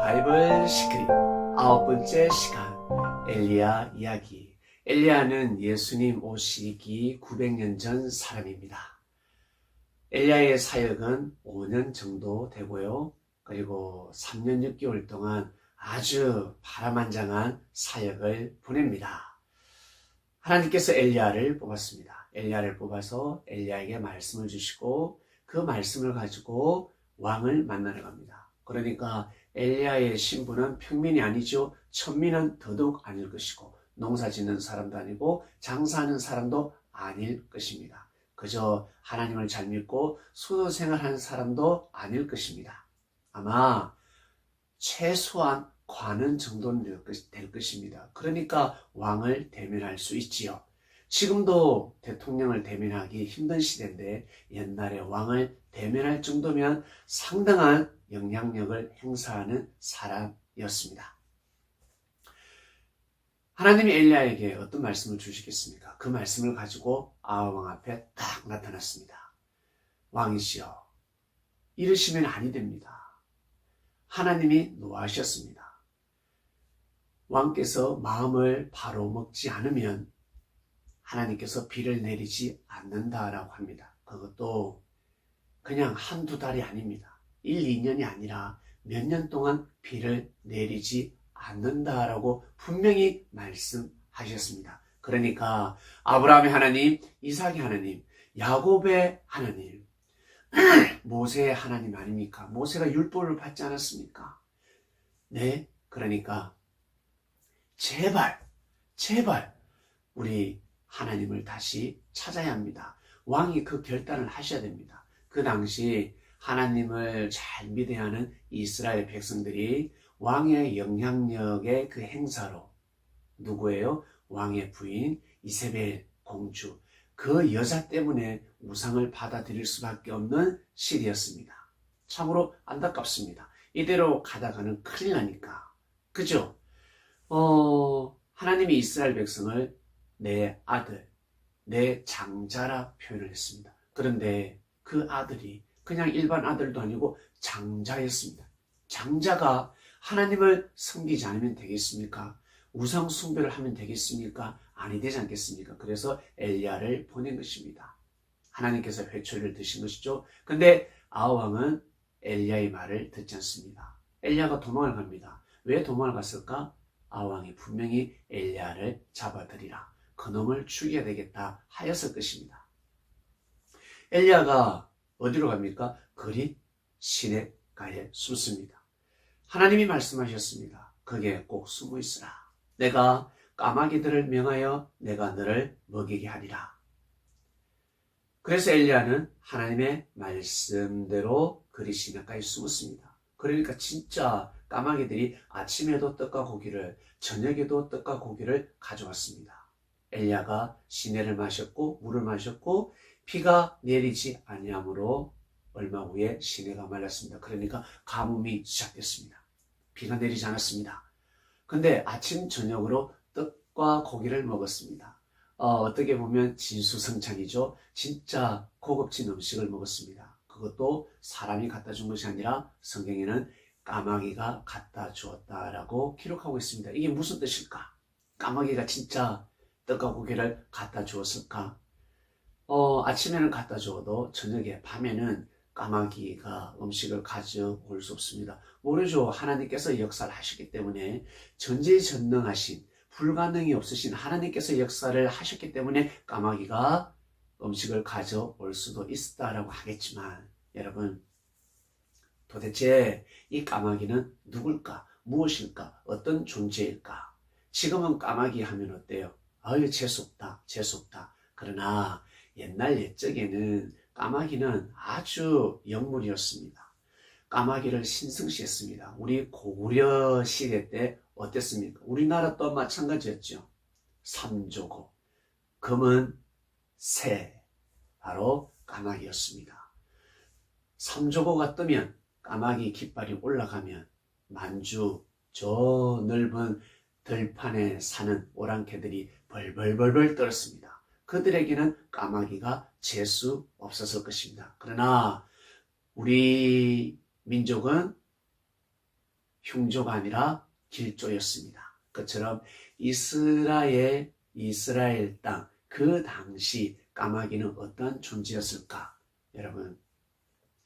바이블 시크릿 9번째 시간 엘리야 이야기. 엘리야는 예수님 오시기 900년 전 사람입니다. 엘리야의 사역은 5년 정도 되고요. 그리고 3년 6개월 동안 아주 파란만장한 사역을 보냅니다. 하나님께서 엘리야를 뽑았습니다. 엘리야를 뽑아서 엘리야에게 말씀을 주시고 그 말씀을 가지고 왕을 만나러 갑니다. 그러니까 엘리야의 신분은 평민이 아니죠. 천민은 더더욱 아닐 것이고 농사 짓는 사람도 아니고 장사하는 사람도 아닐 것입니다. 그저 하나님을 잘 믿고 수도 생활하는 사람도 아닐 것입니다. 아마 최소한 관원 정도는 될 것입니다. 그러니까 왕을 대면할 수 있지요. 지금도 대통령을 대면하기 힘든 시대인데 옛날에 왕을 대면할 정도면 상당한 영향력을 행사하는 사람이었습니다. 하나님이 엘리야에게 어떤 말씀을 주시겠습니까? 그 말씀을 가지고 아합 왕 앞에 딱 나타났습니다. 왕이시여, 이러시면 아니 됩니다. 하나님이 노하셨습니다. 왕께서 마음을 바로 먹지 않으면 하나님께서 비를 내리지 않는다라고 합니다. 그것도 그냥 한두 달이 아닙니다. 1, 2년이 아니라 몇 년 동안 비를 내리지 않는다라고 분명히 말씀하셨습니다. 그러니까 아브라함의 하나님, 이삭의 하나님, 야곱의 하나님, 모세의 하나님 아닙니까? 모세가 율법을 받지 않았습니까? 네, 그러니까 제발 우리 하나님을 다시 찾아야 합니다. 왕이 그 결단을 하셔야 됩니다. 그 당시 하나님을 잘 믿어야 하는 이스라엘 백성들이 왕의 영향력의 그 행사로 누구예요? 왕의 부인 이세벨 공주, 그 여자 때문에 우상을 받아들일 수밖에 없는 시대였습니다. 참으로 안타깝습니다. 이대로 가다가는 큰일 나니까. 그죠? 하나님이 이스라엘 백성을 내 아들, 내 장자라 표현을 했습니다. 그런데 그 아들이 그냥 일반 아들도 아니고 장자였습니다. 장자가 하나님을 섬기지 않으면 되겠습니까? 우상 숭배를 하면 되겠습니까? 아니 되지 않겠습니까? 그래서 엘리야를 보낸 것입니다. 하나님께서 회초리를 드신 것이죠. 근데 아합 왕은 엘리야의 말을 듣지 않습니다. 엘리야가 도망을 갑니다. 왜 도망을 갔을까? 아합 왕이 분명히 엘리야를 잡아들이라, 그놈을 죽여야 되겠다 하였을 것입니다. 엘리야가 어디로 갑니까? 그릿 시냇가에 숨습니다. 하나님이 말씀하셨습니다. 거기에 꼭 숨어 있으라. 내가 까마귀들을 명하여 내가 너를 먹이게 하리라. 그래서 엘리야는 하나님의 말씀대로 그릿 시냇가에 숨었습니다. 그러니까 진짜 까마귀들이 아침에도 떡과 고기를, 저녁에도 떡과 고기를 가져왔습니다. 엘리야가 시내를 마셨고 물을 마셨고 비가 내리지 아니하므로 얼마 후에 시내가 말랐습니다. 그러니까 가뭄이 시작됐습니다. 비가 내리지 않았습니다. 근데 아침 저녁으로 떡과 고기를 먹었습니다. 어떻게 보면 진수성찬이죠. 진짜 고급진 음식을 먹었습니다. 그것도 사람이 갖다 준 것이 아니라 성경에는 까마귀가 갖다 주었다라고 기록하고 있습니다. 이게 무슨 뜻일까? 까마귀가 진짜 떡과 고기를 갖다 주었을까? 아침에는 갖다 주어도 저녁에, 밤에는 까마귀가 음식을 가져올 수 없습니다. 모르죠. 하나님께서 역사를 하셨기 때문에, 전지전능하신, 불가능이 없으신 하나님께서 역사를 하셨기 때문에 까마귀가 음식을 가져올 수도 있다라고 하겠지만, 여러분, 도대체 이 까마귀는 누굴까? 무엇일까? 어떤 존재일까? 지금은 까마귀 하면 어때요? 아유, 재수없다. 그러나 옛날 옛적에는 까마귀는 아주 영물이었습니다. 까마귀를 신성시했습니다. 우리 고구려 시대 때 어땠습니까? 우리나라 또한 마찬가지였죠. 삼조고, 금은 새, 바로 까마귀였습니다. 삼조고가 뜨면, 까마귀 깃발이 올라가면 만주 저 넓은 들판에 사는 오랑캐들이 벌벌벌벌 떨었습니다. 그들에게는 까마귀가 재수 없었을 것입니다. 그러나 우리 민족은 흉조가 아니라 길조였습니다. 그처럼 이스라엘 땅, 그 당시 까마귀는 어떤 존재였을까? 여러분,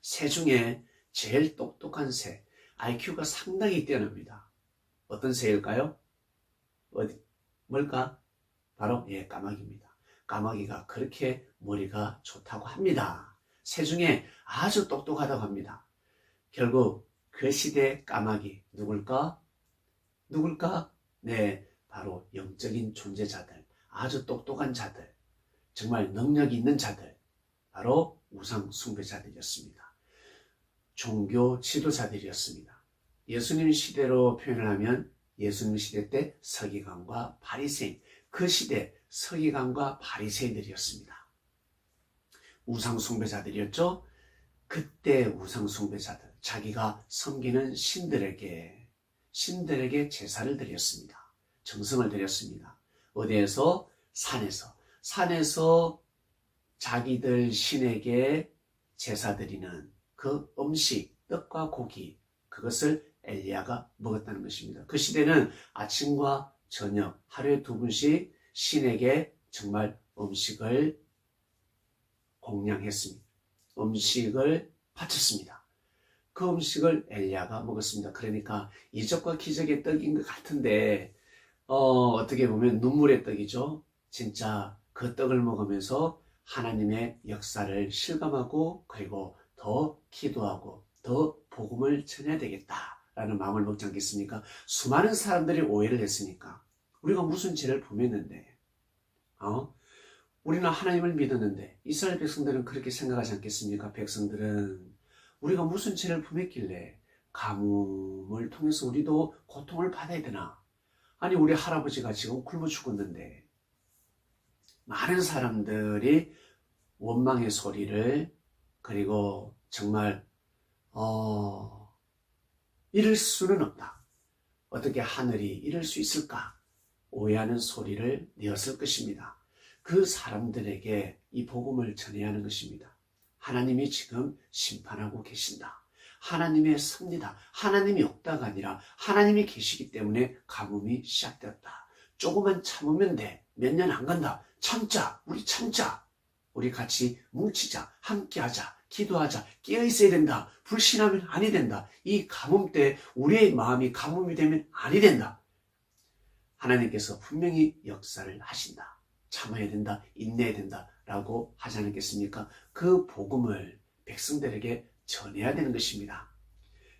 새 중에 제일 똑똑한 새, IQ가 상당히 뛰어납니다. 어떤 새일까요? 뭘까? 바로 까마귀입니다. 까마귀가 그렇게 머리가 좋다고 합니다. 새 중에 아주 똑똑하다고 합니다. 결국 그 시대 까마귀 누굴까? 네, 바로 영적인 존재자들, 아주 똑똑한 자들, 정말 능력이 있는 자들, 바로 우상 숭배자들이었습니다. 종교 지도자들이었습니다. 예수님 시대로 표현을 하면 예수님 시대 때 서기관과 바리새인, 그 시대 서기관과 바리새인들이었습니다. 우상 숭배자들이었죠. 그때 우상 숭배자들, 자기가 섬기는 신들에게 제사를 드렸습니다. 정성을 드렸습니다. 어디에서? 산에서 자기들 신에게 제사 드리는 그 음식, 떡과 고기, 그것을 엘리야가 먹었다는 것입니다. 그 시대는 아침과 저녁 하루에 2번씩 신에게 정말 음식을 공양했습니다. 음식을 바쳤습니다. 그 음식을 엘리야가 먹었습니다. 그러니까 이적과 기적의 떡인 것 같은데 어떻게 보면 눈물의 떡이죠. 진짜 그 떡을 먹으면서 하나님의 역사를 실감하고 그리고 더 기도하고 더 복음을 전해야 되겠다라는 마음을 먹지 않겠습니까? 수많은 사람들이 오해를 했으니까 우리가 무슨 죄를 범했는데 우리는 하나님을 믿었는데 이스라엘 백성들은 그렇게 생각하지 않겠습니까? 백성들은 우리가 무슨 죄를 범했길래 가뭄을 통해서 우리도 고통을 받아야 되나? 아니 우리 할아버지가 지금 굶어 죽었는데 많은 사람들이 원망의 소리를 그리고 정말 이럴 수는 없다. 어떻게 하늘이 이럴 수 있을까? 오해하는 소리를 내었을 것입니다. 그 사람들에게 이 복음을 전해야 하는 것입니다. 하나님이 지금 심판하고 계신다. 하나님의 섭니다. 하나님이 없다가 아니라 하나님이 계시기 때문에 가뭄이 시작되었다. 조금만 참으면 돼. 몇 년 안 간다. 참자. 우리 참자. 우리 같이 뭉치자. 함께하자. 기도하자. 깨어있어야 된다. 불신하면 아니 된다. 이 가뭄 때 우리의 마음이 가뭄이 되면 아니 된다. 하나님께서 분명히 역사를 하신다. 참아야 된다. 인내해야 된다. 라고 하지 않겠습니까? 그 복음을 백성들에게 전해야 되는 것입니다.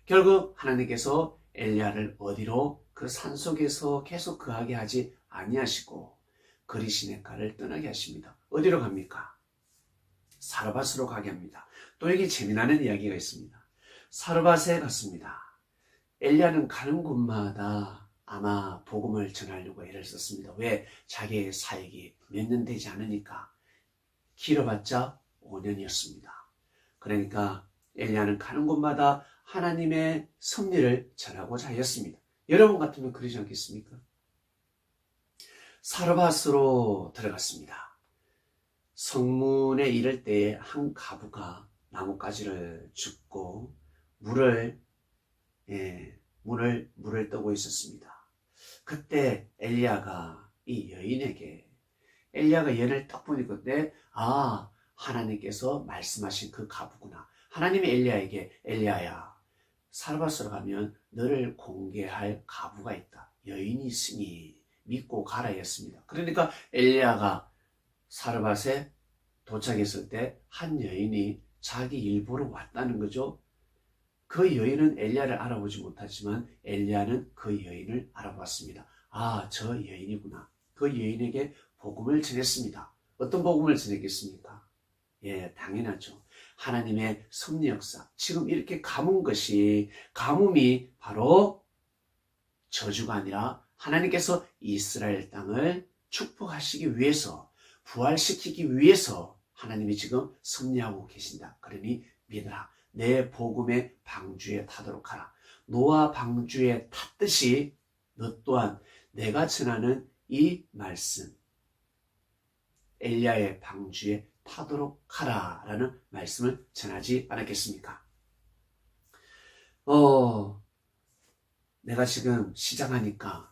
결국 하나님께서 엘리야를 어디로? 그 산속에서 계속 거하게 하지 아니하시고 그리시네가를 떠나게 하십니다. 어디로 갑니까? 사르밧으로 가게 합니다. 또 여기 재미나는 이야기가 있습니다. 사르밧에 갔습니다. 엘리야는 가는 곳마다 아마 복음을 전하려고 애를 썼습니다. 왜? 자기의 사역이 몇 년 되지 않으니까. 길어봤자 5년이었습니다. 그러니까 엘리야는 가는 곳마다 하나님의 섭리를 전하고자 하였습니다. 여러분 같으면 그러지 않겠습니까? 사르밧으로 들어갔습니다. 성문에 이를 때에 한 과부가 나뭇가지를 줍고 물을 뜨고 있었습니다. 그때 엘리야가 이 여인에게 엘리야가 얘를 딱 보니까 그때 하나님께서 말씀하신 그 과부구나. 하나님이 엘리야에게 엘리야야 사르밧으로 가면 너를 공개할 과부가 있다. 여인이 있으니 믿고 가라 했습니다. 그러니까 엘리야가 사르밧에 도착했을 때 한 여인이 자기 일보러 왔다는 거죠. 그 여인은 엘리야를 알아보지 못하지만 엘리야는 그 여인을 알아봤습니다. 저 여인이구나. 그 여인에게 복음을 전했습니다. 어떤 복음을 전했겠습니까? 당연하죠. 하나님의 섭리 역사. 지금 이렇게 가뭄이 바로 저주가 아니라 하나님께서 이스라엘 땅을 축복하시기 위해서, 부활시키기 위해서 하나님이 지금 섭리하고 계신다. 그러니 믿으라. 내 복음의 방주에 타도록 하라. 노아 방주에 탔듯이 너 또한 내가 전하는 이 말씀 엘리야의 방주에 타도록 하라 라는 말씀을 전하지 않았겠습니까? 내가 지금 시장하니까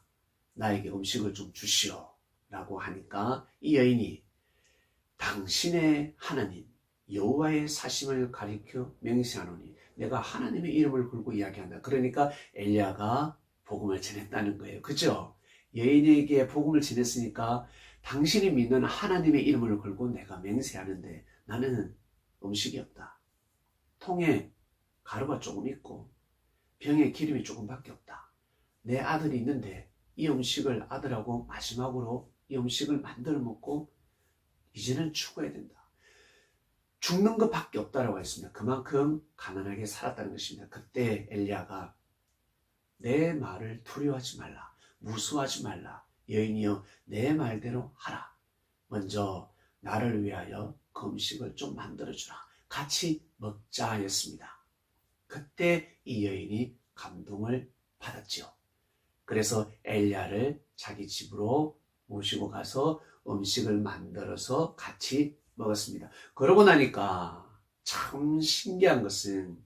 나에게 음식을 좀 주시오 라고 하니까 이 여인이 당신의 하나님 여호와의 사심을 가리켜 맹세하노니 내가 하나님의 이름을 걸고 이야기한다. 그러니까 엘리야가 복음을 전했다는 거예요. 그죠? 여인에게 복음을 전했으니까 당신이 믿는 하나님의 이름을 걸고 내가 맹세하는데 나는 음식이 없다. 통에 가루가 조금 있고 병에 기름이 조금밖에 없다. 내 아들이 있는데 이 음식을 아들하고 마지막으로 이 음식을 만들어 먹고 이제는 죽어야 된다. 죽는 것밖에 없다라고 했습니다. 그만큼 가난하게 살았다는 것입니다. 그때 엘리야가 내 말을 두려워하지 말라. 무수하지 말라. 여인이여 내 말대로 하라. 먼저 나를 위하여 그 음식을 좀 만들어주라. 같이 먹자 하였습니다. 그때 이 여인이 감동을 받았지요. 그래서 엘리야를 자기 집으로 모시고 가서 음식을 만들어서 같이 먹었습니다. 그러고 나니까 참 신기한 것은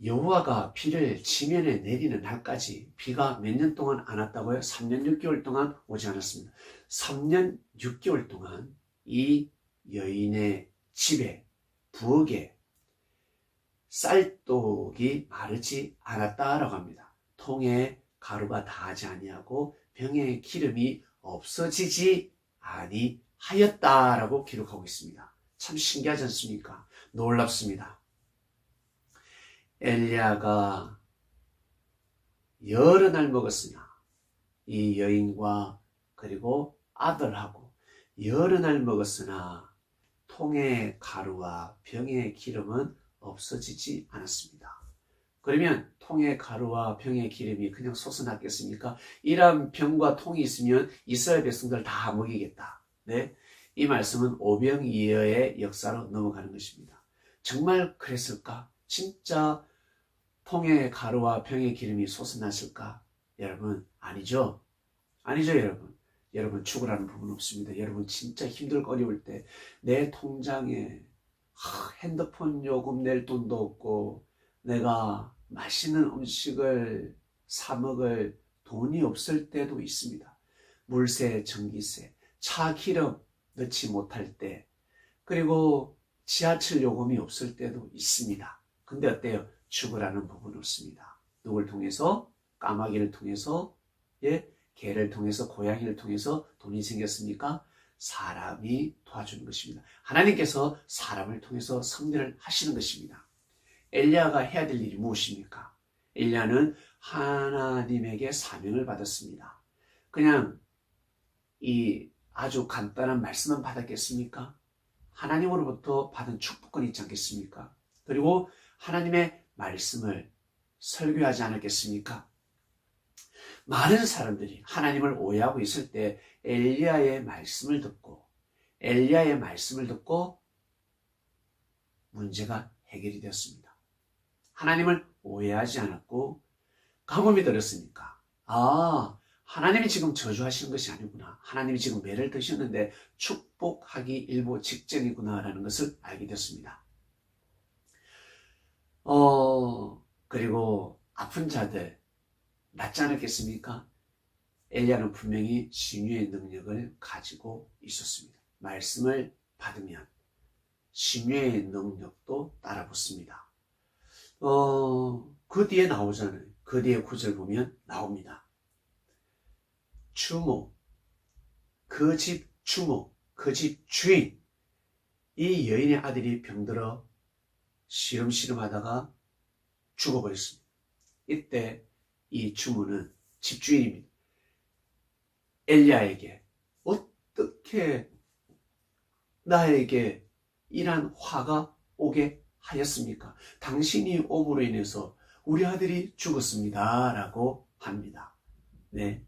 여호와가 비를 지면에 내리는 날까지 비가 몇 년 동안 안 왔다고요? 3년 6개월 동안 오지 않았습니다. 3년 6개월 동안 이 여인의 집에 부엌에 쌀떡이 마르지 않았다라고 합니다. 통에 가루가 닿지 아니하고 병에 기름이 없어지지 아니하였다라고 기록하고 있습니다. 참 신기하지 않습니까? 놀랍습니다. 엘리야가 여러 날 먹었으나 이 여인과 그리고 아들하고 여러 날 먹었으나 통의 가루와 병의 기름은 없어지지 않았습니다. 그러면 통의 가루와 병의 기름이 그냥 솟아났겠습니까? 이러한 병과 통이 있으면 이스라엘 백성들 다 먹이겠다. 네, 이 말씀은 오병이어의 역사로 넘어가는 것입니다. 정말 그랬을까? 진짜 통의 가루와 병의 기름이 솟아났을까? 여러분, 아니죠? 아니죠, 여러분. 여러분, 죽으라는 부분 없습니다. 여러분, 진짜 힘들고 어려울 때 내 통장에 핸드폰 요금 낼 돈도 없고 내가 맛있는 음식을 사 먹을 돈이 없을 때도 있습니다. 물세, 전기세, 차 기름 넣지 못할 때, 그리고 지하철 요금이 없을 때도 있습니다. 근데 어때요? 죽으라는 부분은 없습니다. 누굴 통해서? 까마귀를 통해서, 개를 통해서, 고양이를 통해서 돈이 생겼습니까? 사람이 도와주는 것입니다. 하나님께서 사람을 통해서 섭리를 하시는 것입니다. 엘리야가 해야 될 일이 무엇입니까? 엘리야는 하나님에게 사명을 받았습니다. 그냥 이 아주 간단한 말씀만 받았겠습니까? 하나님으로부터 받은 축복권이 있지 않겠습니까? 그리고 하나님의 말씀을 설교하지 않았겠습니까? 많은 사람들이 하나님을 오해하고 있을 때 엘리야의 말씀을 듣고 문제가 해결이 되었습니다. 하나님을 오해하지 않았고 가뭄이 들었으니까 하나님이 지금 저주하시는 것이 아니구나. 하나님이 지금 매를 드셨는데 축복하기 일보 직전이구나 라는 것을 알게 됐습니다. 그리고 아픈 자들 낫지 않았겠습니까? 엘리야는 분명히 심유의 능력을 가지고 있었습니다. 말씀을 받으면 심유의 능력도 따라 붙습니다. 그 뒤에 나오잖아요. 그 뒤에 구절 보면 나옵니다. 주모, 그 집 주모, 그 집 주인, 이 여인의 아들이 병들어 시름시름 하다가 죽어버렸습니다. 이때 이 주모는 집주인입니다. 엘리야에게 어떻게 나에게 이러한 화가 오게 하였습니까? 당신이 옴으로 인해서 우리 아들이 죽었습니다 라고 합니다. 네.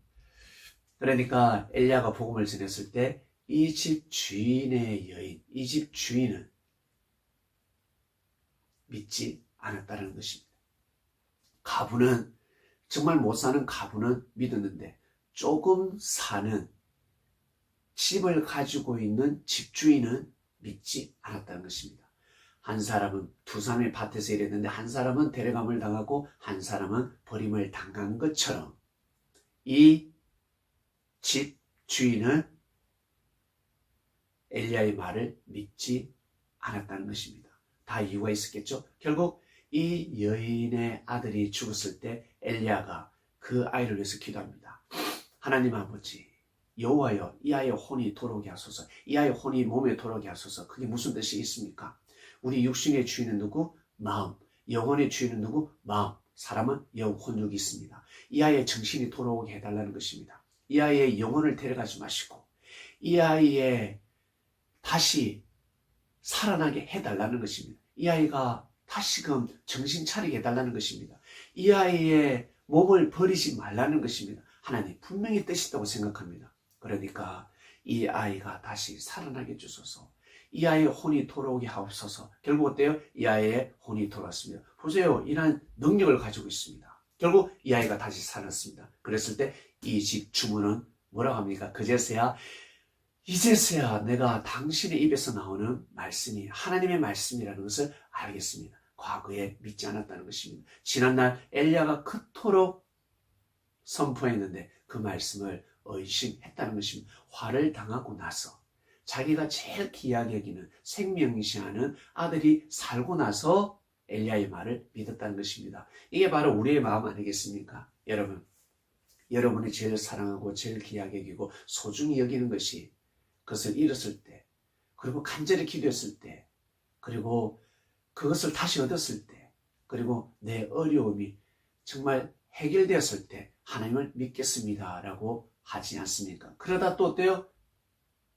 그러니까 엘리야가 복음을 전했을 때 이 집 주인의 여인, 이 집 주인은 믿지 않았다는 것입니다. 가부는, 정말 못 사는 가부는 믿었는데 조금 사는 집을 가지고 있는 집주인은 믿지 않았다는 것입니다. 한 사람은 두 사람이 밭에서 일했는데 한 사람은 데려감을 당하고 한 사람은 버림을 당한 것처럼 이 집 주인은 엘리야의 말을 믿지 않았다는 것입니다. 다 이유가 있었겠죠. 결국 이 여인의 아들이 죽었을 때 엘리야가 그 아이를 위해서 기도합니다. 하나님 아버지, 여호와여, 이 아이의 혼이 돌아오게 하소서. 이 아이의 혼이 몸에 돌아오게 하소서. 그게 무슨 뜻이 있습니까? 우리 육신의 주인은 누구? 마음. 영혼의 주인은 누구? 마음. 사람은 영혼육이 있습니다. 이 아이의 정신이 돌아오게 해달라는 것입니다. 이 아이의 영혼을 데려가지 마시고 이 아이의 다시 살아나게 해달라는 것입니다. 이 아이가 다시금 정신 차리게 해달라는 것입니다. 이 아이의 몸을 버리지 말라는 것입니다. 하나님 분명히 뜻이 있다고 생각합니다. 그러니까 이 아이가 다시 살아나게 해주소서. 이 아이의 혼이 돌아오게 하옵소서. 결국 어때요? 이 아이의 혼이 돌아왔습니다. 보세요. 이런 능력을 가지고 있습니다. 결국 이 아이가 다시 살았습니다. 그랬을 때 이 집 주문은 뭐라고 합니까? 이제서야 내가 당신의 입에서 나오는 말씀이 하나님의 말씀이라는 것을 알겠습니다. 과거에 믿지 않았다는 것입니다. 지난날 엘리야가 그토록 선포했는데 그 말씀을 의심했다는 것입니다. 화를 당하고 나서 자기가 제일 귀하게 여기는 생명시하는 아들이 살고 나서 엘리야의 말을 믿었다는 것입니다. 이게 바로 우리의 마음 아니겠습니까? 여러분이 제일 사랑하고 제일 귀하게 여기고 소중히 여기는 것이 그것을 잃었을 때, 그리고 간절히 기도했을 때, 그리고 그것을 다시 얻었을 때, 그리고 내 어려움이 정말 해결되었을 때 하나님을 믿겠습니다 라고 하지 않습니까? 그러다 또 어때요?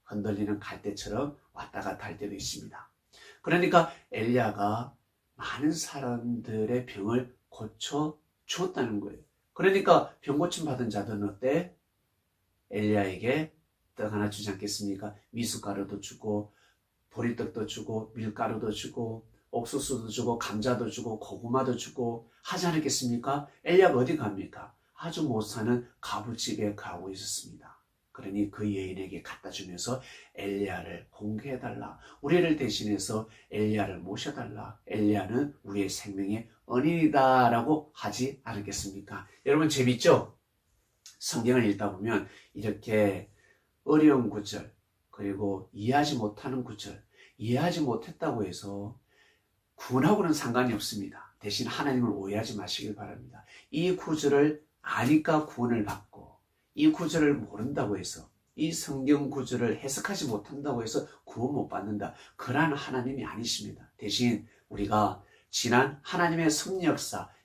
흔들리는 갈대처럼 왔다 갔다 할 때도 있습니다. 그러니까 엘리야가 많은 사람들의 병을 고쳐 주었다는 거예요. 그러니까 병 고침 받은 자들은 어때? 엘리야에게 떡 하나 주지 않겠습니까? 미숫가루도 주고 보리떡도 주고 밀가루도 주고 옥수수도 주고 감자도 주고 고구마도 주고 하지 않았겠습니까? 엘리야가 어디 갑니까? 아주 못 사는 가부집에 가고 있었습니다. 그러니 그 여인에게 갖다 주면서 엘리야를 공개해달라. 우리를 대신해서 엘리야를 모셔달라. 엘리야는 우리의 생명의 은인이다 라고 하지 않았겠습니까? 여러분 재밌죠? 성경을 읽다 보면 이렇게 어려운 구절, 그리고 이해하지 못하는 구절, 이해하지 못했다고 해서 구원하고는 상관이 없습니다. 대신 하나님을 오해하지 마시길 바랍니다. 이 구절을 아니까 구원을 받고 이 구절을 모른다고 해서 이 성경 구절을 해석하지 못한다고 해서 구원 못 받는다. 그러한 하나님이 아니십니다. 대신 우리가 지난 하나님의 섭리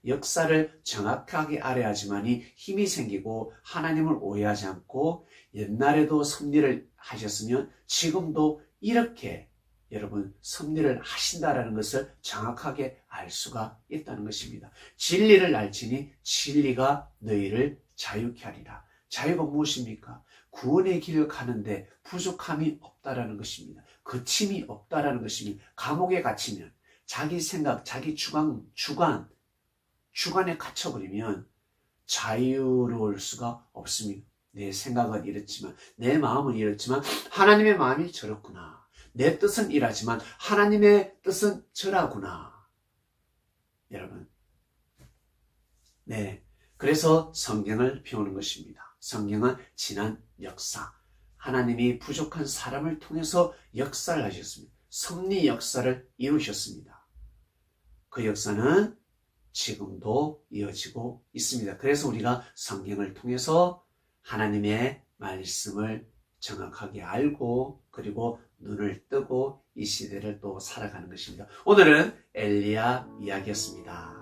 역사를 정확하게 알아야지만이 힘이 생기고 하나님을 오해하지 않고 옛날에도 섭리를 하셨으면 지금도 이렇게 여러분 섭리를 하신다라는 것을 정확하게 알 수가 있다는 것입니다. 진리를 알지니 진리가 너희를 자유케 하리라. 자유가 무엇입니까? 구원의 길을 가는데 부족함이 없다라는 것입니다. 거침이 없다라는 것입니다. 감옥에 갇히면 자기 생각, 자기 주관에 갇혀버리면 자유로울 수가 없습니다. 내 생각은 이렇지만 내 마음은 이렇지만 하나님의 마음이 저렇구나. 내 뜻은 이라지만 하나님의 뜻은 저라구나. 여러분, 네, 그래서 성경을 배우는 것입니다. 성경은 지난 역사, 하나님이 부족한 사람을 통해서 역사를 하셨습니다. 섭리 역사를 이루셨습니다. 그 역사는 지금도 이어지고 있습니다. 그래서 우리가 성경을 통해서 하나님의 말씀을 정확하게 알고 그리고 눈을 뜨고 이 시대를 또 살아가는 것입니다. 오늘은 엘리야 이야기였습니다.